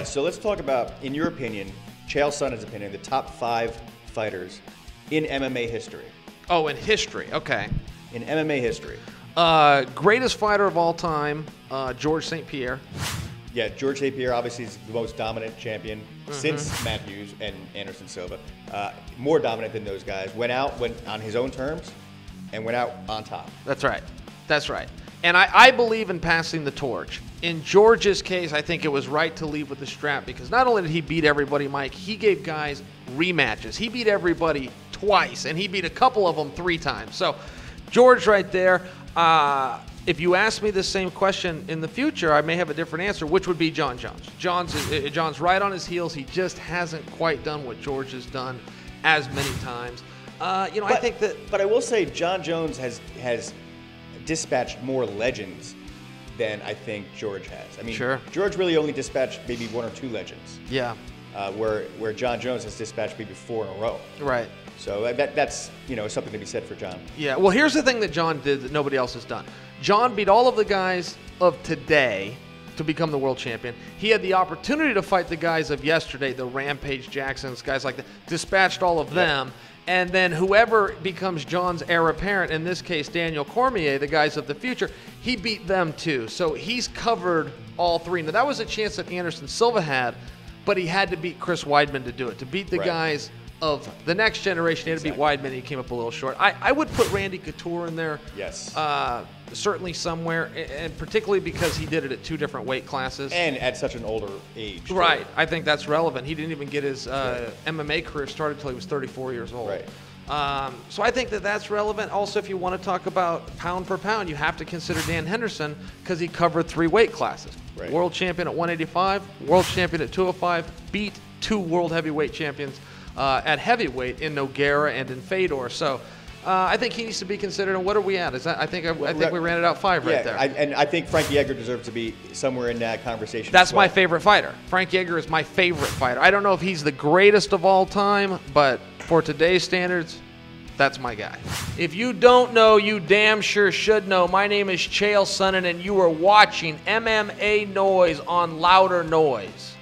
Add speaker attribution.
Speaker 1: so let's talk about, in your opinion, Chael Sonnen's opinion, the top 5 fighters in MMA history.
Speaker 2: Oh, in history. Okay.
Speaker 1: In MMA history.
Speaker 2: Greatest fighter of all time, Georges St-Pierre.
Speaker 1: Yeah, Georges St-Pierre obviously is the most dominant champion since Matt Hughes and Anderson Silva. More dominant than those guys. Went on his own terms and went out on top.
Speaker 2: That's right. That's right. And I believe in passing the torch. In George's case, I think it was right to leave with the strap because not only did he beat everybody, Mike, he gave guys rematches. He beat everybody twice, and he beat a couple of them 3 times. So George right there. If you ask me the same question in the future, I may have a different answer, which would be Jon Jones. John's right on his heels. He just hasn't quite done what George has done as many times. I think that.
Speaker 1: But I will say, Jon Jones has dispatched more legends than I think George has. I mean,
Speaker 2: sure.
Speaker 1: George really only dispatched maybe 1 or 2 legends.
Speaker 2: Yeah.
Speaker 1: Where Jon Jones has dispatched maybe 4 in a row.
Speaker 2: Right.
Speaker 1: So that's something to be said for Jon.
Speaker 2: Yeah. Well, here's the thing that Jon did that nobody else has done. Jon beat all of the guys of today to become the world champion. He had the opportunity to fight the guys of yesterday, the Rampage Jacksons, guys like that. Dispatched all of them. And then whoever becomes Jon's heir apparent, in this case Daniel Cormier, the guys of the future, he beat them too. So he's covered all 3. Now that was a chance that Anderson Silva had, but he had to beat Chris Weidman to do it. To beat the guys of the next generation, he had to beat Weidman, and he came up a little short. I would put Randy Couture in there.
Speaker 1: Yes.
Speaker 2: Certainly somewhere, and particularly because he did it at 2 different weight classes.
Speaker 1: And at such an older age.
Speaker 2: Right. I think that's relevant. He didn't even get his MMA career started until he was 34 years old.
Speaker 1: Right.
Speaker 2: So I think that that's relevant. Also, if you want to talk about pound for pound, you have to consider Dan Henderson because he covered 3 weight classes.
Speaker 1: Right.
Speaker 2: World champion at 185, world champion at 205, beat 2 world heavyweight champions at heavyweight in Nogueira and in Fedor. So I think he needs to be considered. And what are we at? I think we ran it out 5 right there.
Speaker 1: And I think Frankie Edgar deserves to be somewhere in that conversation.
Speaker 2: That's my favorite fighter. Frank Edgar is my favorite fighter. I don't know if he's the greatest of all time, but for today's standards, that's my guy. If you don't know, you damn sure should know. My name is Chael Sonnen, and you are watching MMA Noise on Louder Noise.